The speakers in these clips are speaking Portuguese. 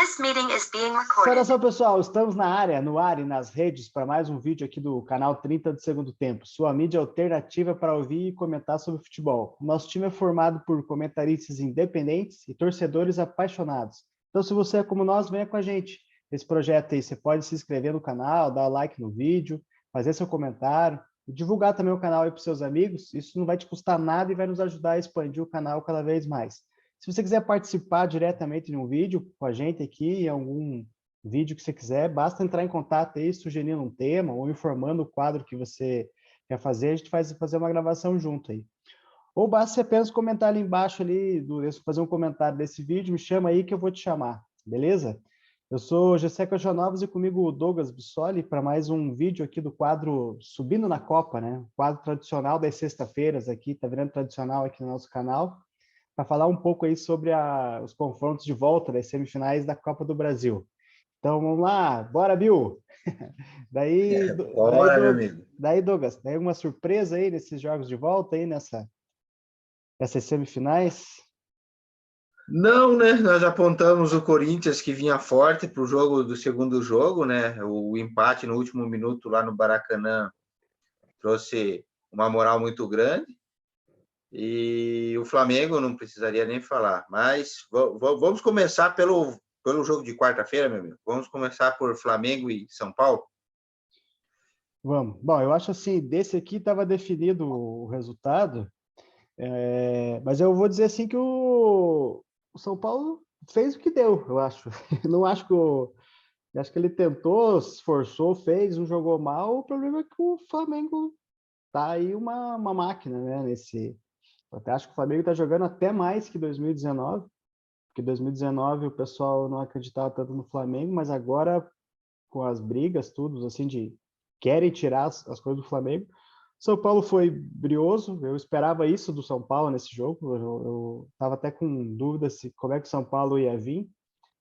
This meeting is being recorded. Saudação, pessoal. Estamos na área, no ar e nas redes para mais um vídeo aqui do canal 30 do Segundo Tempo, sua mídia alternativa para ouvir e comentar sobre futebol. Nosso time é formado por comentaristas independentes e torcedores apaixonados. Então, se você é como nós, venha com a gente. Esse projeto aí, você pode se inscrever no canal, dar like no vídeo, fazer seu comentário, e divulgar também o canal aí para os seus amigos. Isso não vai te custar nada e vai nos ajudar a expandir o canal cada vez mais. Se você quiser participar diretamente de um vídeo com a gente aqui, em algum vídeo que você quiser, basta entrar em contato aí, sugerindo um tema ou informando o quadro que você quer fazer, a gente vai fazer uma gravação junto aí. Ou basta você apenas comentar ali embaixo, ali, fazer um comentário desse vídeo, me chama aí que eu vou te chamar, beleza? Eu sou Gessé Cojonovas e comigo o Douglas Bissoli para mais um vídeo aqui do quadro Subindo na Copa, né? O quadro tradicional das sextas-feiras aqui, tá virando tradicional aqui no nosso canal, para falar um pouco aí sobre os confrontos de volta das semifinais da Copa do Brasil. Então, vamos lá, bora, Bill! Bora, meu amigo. Daí, Douglas, tem alguma surpresa aí nesses jogos de volta aí, nessas semifinais? Não, né? Nós apontamos o Corinthians que vinha forte para o jogo do segundo jogo, né? O empate no último minuto lá no Maracanã trouxe uma moral muito grande. E o Flamengo não precisaria nem falar. Mas vamos começar pelo jogo de quarta-feira, meu amigo. Vamos começar por Flamengo e São Paulo? Vamos. Bom, eu acho assim, desse aqui estava definido o resultado, mas eu vou dizer assim que o São Paulo fez o que deu, eu acho. Não acho que acho que ele tentou, se esforçou, fez, não jogou mal. O problema é que o Flamengo tá aí uma máquina, né? Eu até acho que o Flamengo está jogando até mais que 2019, porque 2019 o pessoal não acreditava tanto no Flamengo, mas agora com as brigas, tudo assim, de querem tirar as coisas do Flamengo. São Paulo foi brioso, eu esperava isso do São Paulo nesse jogo, eu estava até com dúvida se como é que o São Paulo ia vir,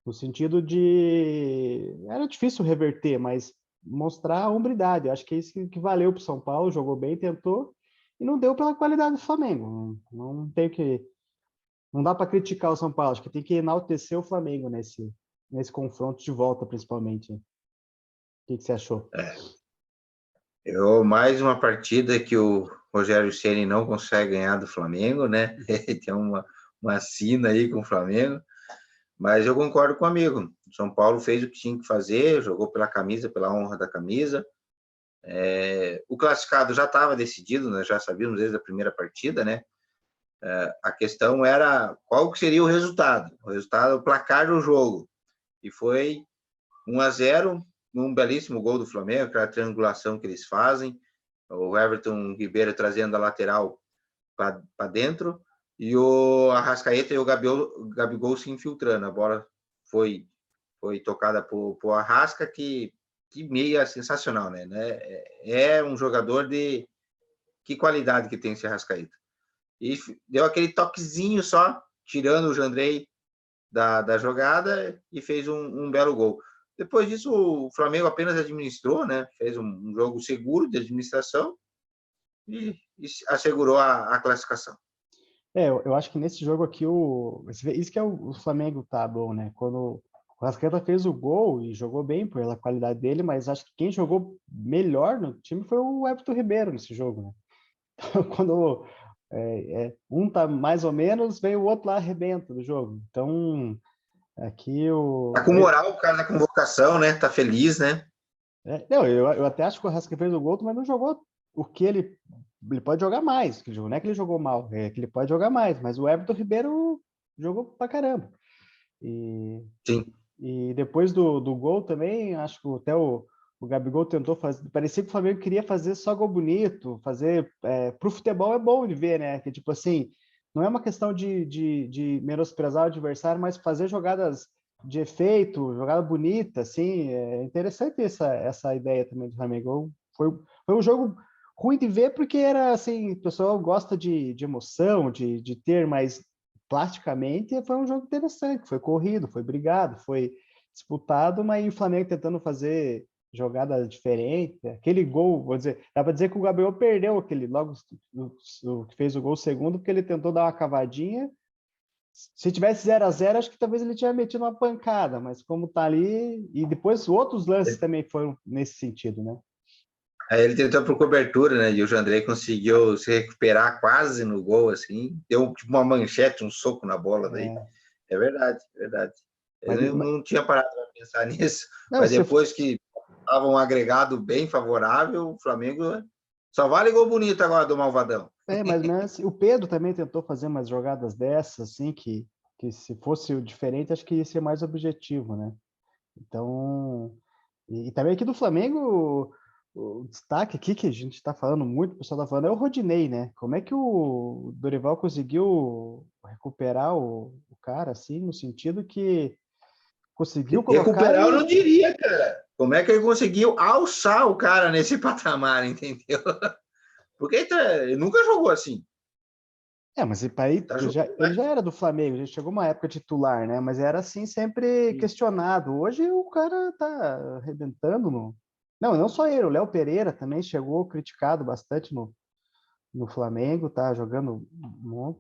no sentido de... Era difícil reverter, mas mostrar a hombridade. Eu acho que é isso que valeu para o São Paulo, jogou bem, tentou, e não deu pela qualidade do Flamengo. Não tem que... Não dá para criticar o São Paulo, acho que tem que enaltecer o Flamengo nesse confronto de volta, principalmente. O que você achou? Mais uma partida que o Rogério Ceni não consegue ganhar do Flamengo, né? Tem uma sina aí com o Flamengo. Mas eu concordo com o amigo. O São Paulo fez o que tinha que fazer, jogou pela camisa, pela honra da camisa. O classificado já estava decidido, nós já sabíamos desde a primeira partida, né? A questão era qual que seria o resultado, o placar do jogo. E foi 1-0, um belíssimo gol do Flamengo, aquela triangulação que eles fazem, o Everton Ribeiro trazendo a lateral para dentro, e o Arrascaeta e o Gabigol se infiltrando. A bola foi tocada por Arrasca, que meia sensacional, né? É um jogador de... Que qualidade que tem esse Arrascaeta. E deu aquele toquezinho só, tirando o Jandrei da jogada e fez um belo gol. Depois disso, o Flamengo apenas administrou, né? Fez um jogo seguro de administração e assegurou a classificação. Eu acho que nesse jogo aqui, isso que é o Flamengo tá bom, né? Quando o Arrascaeta fez o gol e jogou bem pela qualidade dele, mas acho que quem jogou melhor no time foi o Everton Ribeiro nesse jogo, né? Então, quando um tá mais ou menos, vem o outro lá arrebenta do jogo. Então, aqui Tá com moral por causa da convocação, né? Tá feliz, né? Não, eu até acho que o Arrascaeta fez o gol, mas não jogou o que ele pode jogar mais. Não é que ele jogou mal, é que ele pode jogar mais, mas o Everton Ribeiro jogou pra caramba. Sim. E depois do gol também, acho que até o Gabigol tentou fazer. Parecia que o Flamengo queria fazer só gol bonito, fazer. Pro futebol é bom de ver, né? Que tipo assim, não é uma questão de menosprezar o adversário, mas fazer jogadas de efeito, jogada bonita, assim. É interessante essa ideia também do Flamengo. Foi um jogo ruim de ver, porque era assim, o pessoal gosta de emoção, de ter, mas plasticamente foi um jogo interessante, foi corrido, foi brigado, foi disputado, mas o Flamengo tentando fazer jogada diferente, aquele gol, vou dizer, dá para dizer que o Gabriel perdeu aquele logo que fez o gol segundo, porque ele tentou dar uma cavadinha Se tivesse 0-0, acho que talvez ele tinha metido uma pancada, mas como tá ali, e depois outros lances também foram nesse sentido, né? Aí ele tentou por cobertura, né? E o Jandrei conseguiu se recuperar quase no gol, assim. Deu tipo uma manchete, um soco na bola daí. É verdade, é verdade. Eu não tinha parado para pensar nisso, não, mas depois que estava um agregado bem favorável, o Flamengo só vale gol bonito agora do Malvadão. Mas o Pedro também tentou fazer umas jogadas dessas, assim, que se fosse diferente, acho que ia ser mais objetivo, né? Então, e também aqui do Flamengo, o destaque aqui que a gente está falando muito, o pessoal está falando, é o Rodinei, né? Como é que o Dorival conseguiu recuperar o cara, assim, no sentido que conseguiu colocar Recuperar, eu não ele... diria, cara. Como é que ele conseguiu alçar o cara nesse patamar, entendeu? Porque ele nunca jogou assim. Mas ele já era do Flamengo, já chegou uma época titular, né? Mas era assim, sempre questionado. Hoje o cara tá arrebentando no... Não só ele, o Léo Pereira também chegou criticado bastante no Flamengo, tá jogando muito.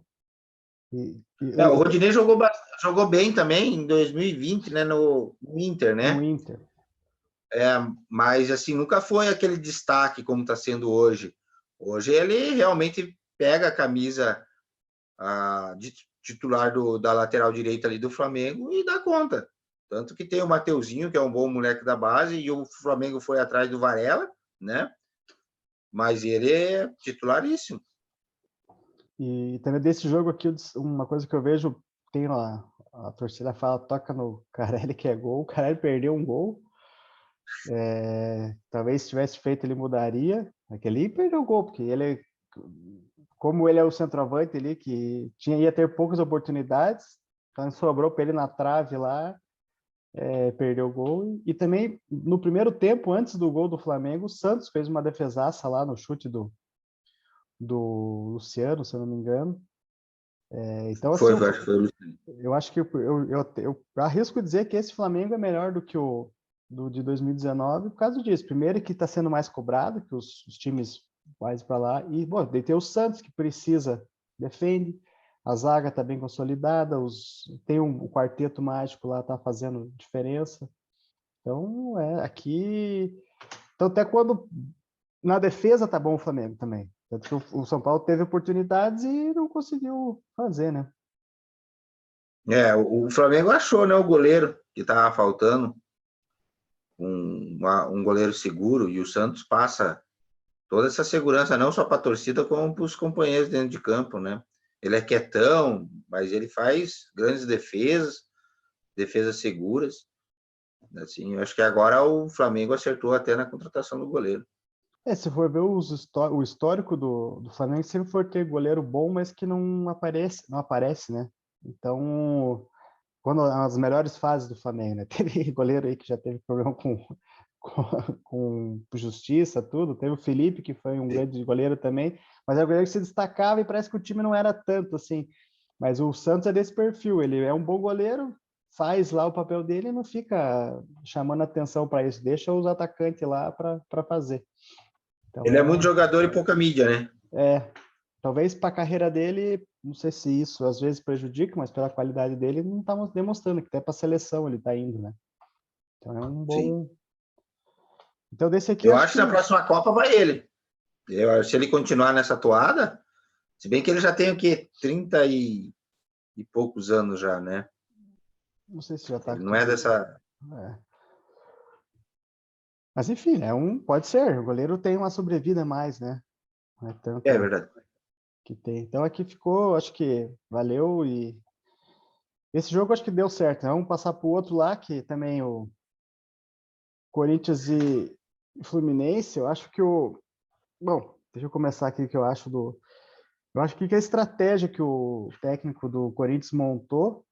O Rodinei jogou bem também em 2020, né, no Inter, No né? Inter. Mas assim, nunca foi aquele destaque como está sendo hoje. Hoje ele realmente pega a camisa de titular da lateral direita ali do Flamengo e dá conta. Tanto que tem o Mateuzinho, que é um bom moleque da base, e o Flamengo foi atrás do Varela, né? Mas ele é titularíssimo. E também desse jogo aqui, uma coisa que eu vejo, tem a torcida fala, toca no Carelli que é gol, o Carelli perdeu um gol. Talvez se tivesse feito ele mudaria. Aquele perdeu o gol, porque ele, como ele é o centroavante ali, que ia ter poucas oportunidades, então sobrou para ele na trave lá, perdeu o gol. E também, no primeiro tempo, antes do gol do Flamengo, o Santos fez uma defesaça lá no chute do Luciano, se eu não me engano. Então, assim, Acho que foi o Luciano. eu acho que eu arrisco dizer que esse Flamengo é melhor do que o de 2019 por causa disso. Primeiro que está sendo mais cobrado, que os times mais para lá. E, bom, daí tem o Santos, que precisa, defende. A zaga está bem consolidada. Tem o quarteto mágico lá, está fazendo diferença. Então, aqui... Então, até quando... Na defesa tá bom o Flamengo também. Tanto que o São Paulo teve oportunidades e não conseguiu fazer, né? O Flamengo achou, né, o goleiro que estava faltando, um goleiro seguro, e o Santos passa toda essa segurança, não só para a torcida, como para os companheiros dentro de campo, né? Ele é quietão, mas ele faz grandes defesas seguras. Assim, eu acho que agora o Flamengo acertou até na contratação do goleiro. Se for ver o histórico do Flamengo, sempre foi ter goleiro bom, mas que não aparece, né? Então, quando as melhores fases do Flamengo, né? Teve goleiro aí que já teve problema com justiça, tudo. Teve o Felipe, que foi um grande goleiro também, mas é um goleiro que se destacava e parece que o time não era tanto assim. Mas o Santos é desse perfil, ele é um bom goleiro, faz lá o papel dele e não fica chamando atenção para isso, deixa os atacantes lá para fazer. Então, ele é muito jogador e pouca mídia, né? Talvez para a carreira dele, não sei se isso às vezes prejudica, mas pela qualidade dele, não está demonstrando que até para a seleção ele está indo, né? Então é um bom. Sim. Então, desse aqui, Eu acho acho que na próxima Copa vai ele. Se ele continuar nessa toada, se bem que ele já tem o quê? 30 e poucos anos já, né? Não sei se já está. Ele não é dessa. Mas enfim, pode ser. O goleiro tem uma sobrevida a mais, né? Não é tanto É verdade. que tem. Então aqui ficou, acho que valeu e esse jogo acho que deu certo. Vamos passar para o outro lá, que também o Corinthians e Fluminense. Eu acho que bom, deixa eu começar aqui que eu acho eu acho que a estratégia que o técnico do Corinthians montou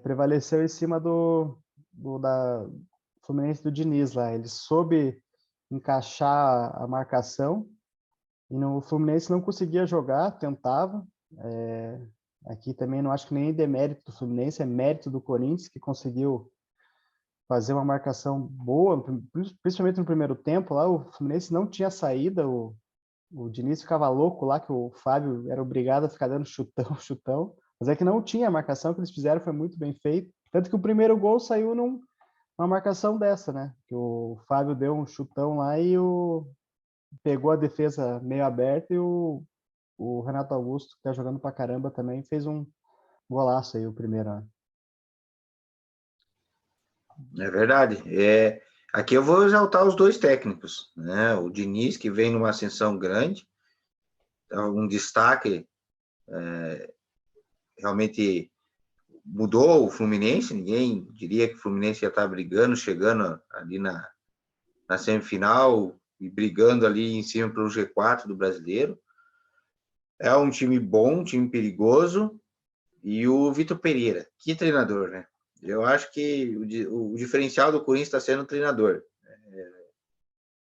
prevaleceu em cima da Fluminense do Diniz lá. Ele soube encaixar a marcação e no Fluminense não conseguia jogar, tentava. Aqui também não acho que nem demérito do Fluminense, é mérito do Corinthians, que conseguiu fazer uma marcação boa, principalmente no primeiro tempo. Lá o Fluminense não tinha saída, o Diniz ficava louco lá, que o Fábio era obrigado a ficar dando chutão, chutão. Mas é que não tinha, a marcação que eles fizeram foi muito bem feita. Tanto que o primeiro gol saiu numa marcação dessa, né? Que o Fábio deu um chutão lá e pegou a defesa meio aberta e o Renato Augusto, que tá jogando pra caramba também, fez um golaço aí, o primeiro, né? É verdade. Aqui eu vou exaltar os dois técnicos, né? O Diniz, que vem numa ascensão grande, um destaque, realmente mudou o Fluminense, ninguém diria que o Fluminense ia estar brigando, chegando ali na semifinal e brigando ali em cima pelo G4 do Brasileiro. É um time bom, um time perigoso, e o Vitor Pereira, que treinador, né? Eu acho que o diferencial do Corinthians está sendo o treinador.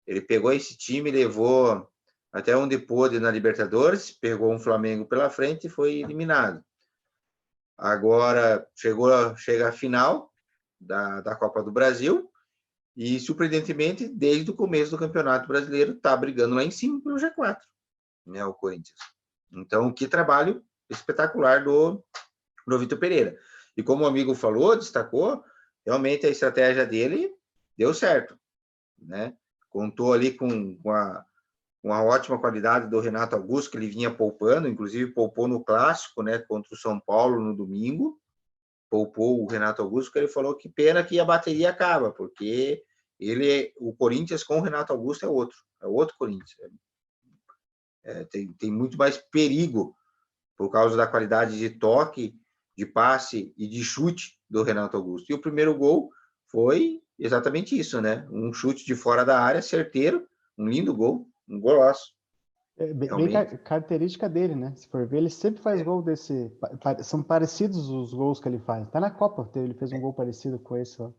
Ele pegou esse time, levou até onde pôde na Libertadores, pegou um Flamengo pela frente e foi eliminado. Agora chega a final da Copa do Brasil e, surpreendentemente, desde o começo do Campeonato Brasileiro, está brigando lá em cima pelo G4, né, o Corinthians. Então, que trabalho espetacular do Vitor Pereira. E como o amigo falou, destacou, realmente a estratégia dele deu certo, né? Contou ali com uma ótima qualidade do Renato Augusto, que ele vinha poupando, inclusive poupou no Clássico, né, contra o São Paulo no domingo, poupou o Renato Augusto, que ele falou que pena que a bateria acaba, porque o Corinthians com o Renato Augusto é outro Corinthians. Tem muito mais perigo por causa da qualidade de toque, de passe e de chute do Renato Augusto. E o primeiro gol foi exatamente isso, né? Um chute de fora da área, certeiro, um lindo gol, um golaço. Bem característica dele, né? Se for ver, ele sempre faz gol desse. São parecidos os gols que ele faz. Tá na Copa, ele fez um gol parecido com esse lá.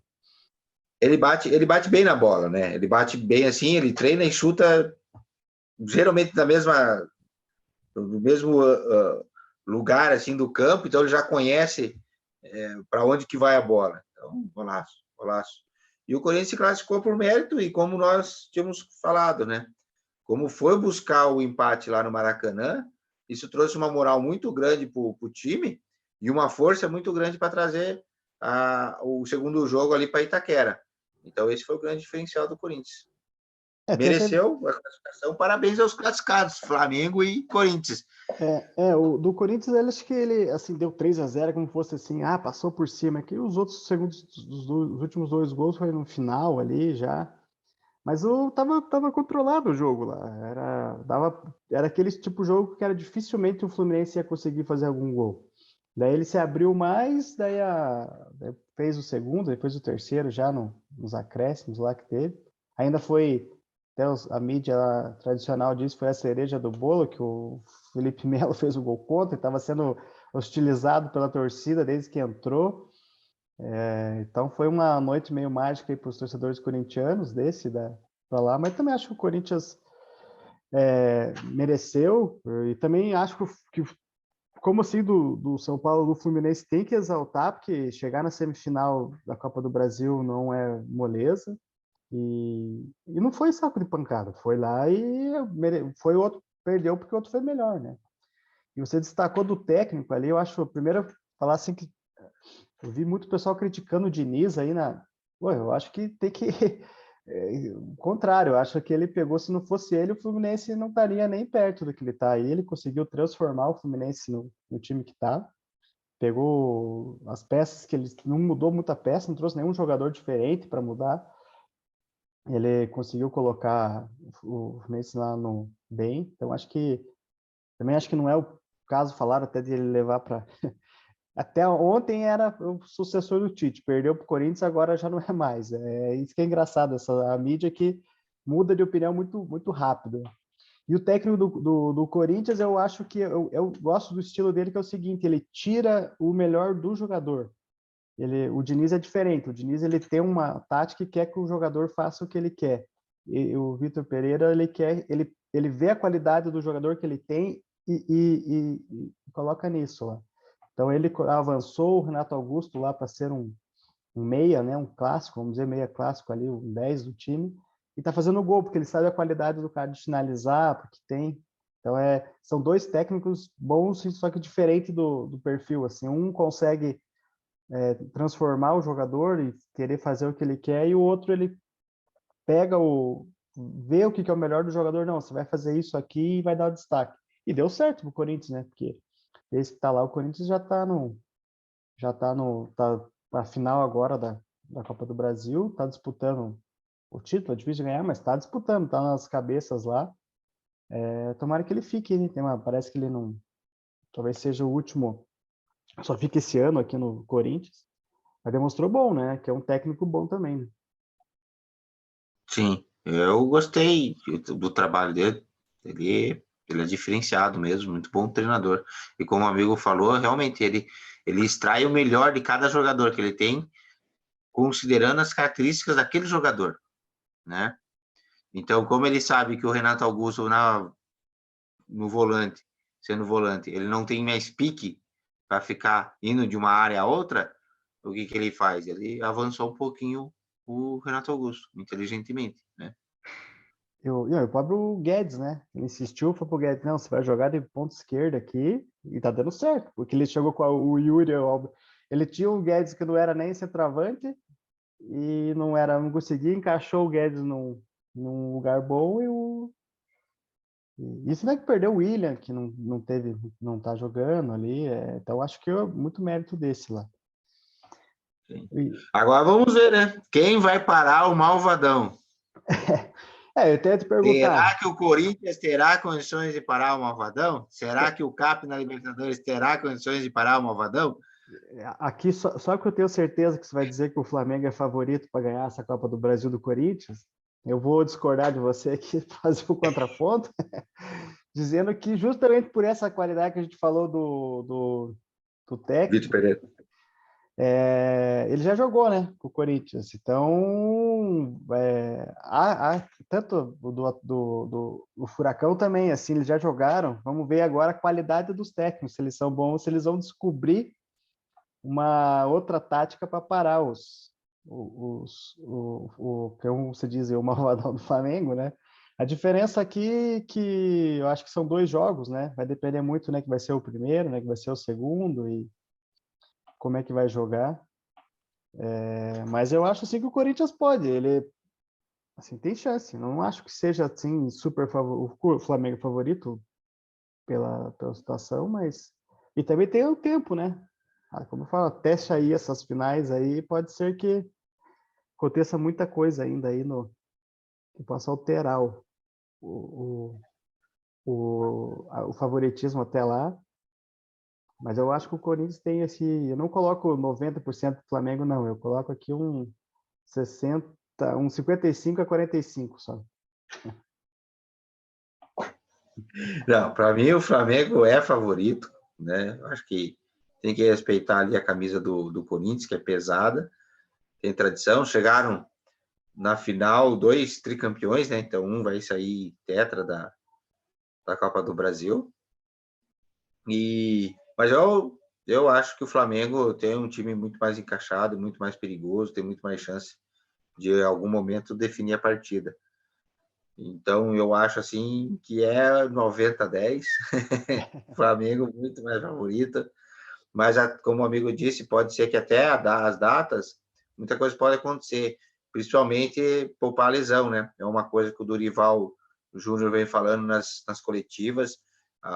Ele bate bem na bola, né? Ele bate bem assim, ele treina e chuta geralmente no mesmo lugar assim do campo, então ele já conhece para onde que vai a bola. Então, golaço, golaço. E o Corinthians se classificou por mérito e como nós tínhamos falado, né? Como foi buscar o empate lá no Maracanã, isso trouxe uma moral muito grande para o time e uma força muito grande para trazer o segundo jogo ali para Itaquera. Então, esse foi o grande diferencial do Corinthians. Mereceu a classificação. Parabéns aos classificados, Flamengo e Corinthians. O do Corinthians, ele acho que ele assim, deu 3-0, como fosse assim, passou por cima. Que os outros segundos, os últimos dois gols foi no final ali já. Mas tava controlado o jogo lá. Era aquele tipo de jogo que era dificilmente o Fluminense ia conseguir fazer algum gol. Daí ele se abriu mais, daí fez o segundo, depois o terceiro já nos acréscimos lá que teve. Ainda foi, até a mídia lá, tradicional diz, foi a cereja do bolo, que o Felipe Melo fez o gol contra, e estava sendo hostilizado pela torcida desde que entrou. Então foi uma noite meio mágica para os torcedores corintianos para lá, mas também acho que o Corinthians mereceu, e também acho que como assim do São Paulo, do Fluminense tem que exaltar, porque chegar na semifinal da Copa do Brasil não é moleza, e não foi saco de pancada, foi lá e foi outro, perdeu porque o outro foi melhor, né? E você destacou do técnico ali, eu acho, primeiro falar assim que eu vi muito pessoal criticando o Diniz aí Pô, eu acho que tem que. O contrário, eu acho que ele pegou, se não fosse ele, o Fluminense não estaria nem perto do que ele está aí. Ele conseguiu transformar o Fluminense no time que está. Pegou as peças que ele não mudou muita peça, não trouxe nenhum jogador diferente para mudar. Ele conseguiu colocar o Fluminense lá no bem. Então, também acho que não é o caso, falaram até de ele levar para. Até ontem era o sucessor do Tite, perdeu para o Corinthians, agora já não é mais. É isso que é engraçado, a mídia que muda de opinião muito, muito rápido. E o técnico do Corinthians, eu acho que eu gosto do estilo dele, que é o seguinte: ele tira o melhor do jogador. O Diniz é diferente, o Diniz ele tem uma tática e quer que o jogador faça o que ele quer. E o Vitor Pereira, ele vê a qualidade do jogador que ele tem e coloca nisso lá. Então ele avançou o Renato Augusto lá para ser um meia, né, um clássico, vamos dizer, meia clássico ali, um 10 do time, e está fazendo gol, porque ele sabe a qualidade do cara de finalizar, porque tem. Então, são dois técnicos bons, só que diferente do perfil, assim. Um consegue transformar o jogador e querer fazer o que ele quer, e o outro, ele pega vê o que é o melhor do jogador. Não, você vai fazer isso aqui e vai dar o destaque. E deu certo pro Corinthians, né? Porque esse que tá lá, o Corinthians já tá na final agora da Copa do Brasil, tá disputando o título, é difícil de ganhar, mas tá disputando, tá nas cabeças lá. Tomara que ele fique, né? Parece que ele não, talvez seja o último, só fica esse ano aqui no Corinthians, mas demonstrou bom, né? Que é um técnico bom também, né? Sim, eu gostei do trabalho dele. Ele é diferenciado mesmo, muito bom treinador. E como o amigo falou, realmente ele extrai o melhor de cada jogador que ele tem, considerando as características daquele jogador, né? Então, como ele sabe que o Renato Augusto no volante, sendo volante, ele não tem mais pique para ficar indo de uma área a outra, o que ele faz? Ele avançou um pouquinho o Renato Augusto, inteligentemente, né? E o próprio Guedes, né? Ele insistiu, foi pro Guedes, não, você vai jogar de ponta esquerda aqui, e tá dando certo, porque ele chegou com o Yuri, ele tinha um Guedes que não era nem centroavante, e não conseguia, encaixou o Guedes num lugar bom, isso não é que perdeu o William, que não tá jogando ali, então acho que é muito mérito desse lá. Sim. E, Agora vamos ver, né? Quem vai parar o Malvadão? eu tento Será perguntar, que o Corinthians terá condições de parar o Malvadão? Será que o CAP na Libertadores terá condições de parar o Malvadão? aqui só que eu tenho certeza que você vai dizer que o Flamengo é favorito para ganhar essa Copa do Brasil do Corinthians, eu vou discordar de você aqui, fazer o contraponto, dizendo que justamente por essa qualidade que a gente falou do Vitor técnico, Pereira. ele já jogou, né, com o Corinthians. Então, tanto do Furacão também, assim, eles já jogaram. Vamos ver agora a qualidade dos técnicos, se eles são bons, se eles vão descobrir uma outra tática para parar como se diz, o malvadão do Flamengo, né? A diferença aqui que eu acho que são 2 jogos, né? Vai depender muito, né, que vai ser o primeiro, né, que vai ser o segundo e como é que vai jogar. Mas eu acho assim que o Corinthians pode, ele assim tem chance. Não acho que seja assim super o Flamengo favorito pela situação, mas e também tem o tempo, né? Como eu falo, teste aí essas finais aí, pode ser que aconteça muita coisa ainda aí que possa alterar o, o favoritismo até lá. Mas eu acho que o Corinthians tem eu não coloco 90% do Flamengo, não. Eu coloco aqui 60, 55-45 só. Não, para mim o Flamengo é favorito, né? Acho que tem que respeitar ali a camisa do Corinthians, que é pesada, tem tradição. Chegaram na final 2 tricampeões, né? Então um vai sair tetra da Copa do Brasil. Mas eu acho que o Flamengo tem um time muito mais encaixado, muito mais perigoso, tem muito mais chance de, em algum momento, definir a partida. Então, eu acho assim que é 90-10, Flamengo muito mais favorito, mas como o amigo disse, pode ser que até as datas, muita coisa pode acontecer, principalmente poupar a lesão, né? É uma coisa que o Dorival Júnior vem falando nas coletivas,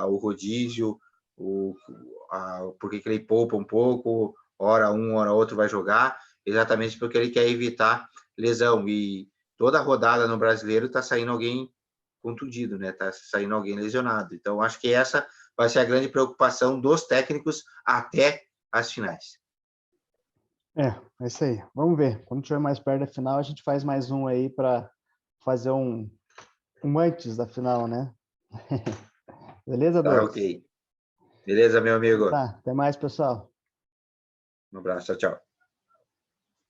o rodízio, por que ele poupa um pouco, hora um, hora outro vai jogar, exatamente porque ele quer evitar lesão. E toda rodada no Brasileiro está saindo alguém contundido, né? Está saindo alguém lesionado. Então, acho que essa vai ser a grande preocupação dos técnicos até as finais. É isso aí. Vamos ver. Quando tiver mais perto da final, a gente faz mais um aí para fazer um antes da final, né? Beleza, Tá, Douglas? ok. Beleza, meu amigo? Tá, até mais, pessoal. Um abraço, tchau, tchau.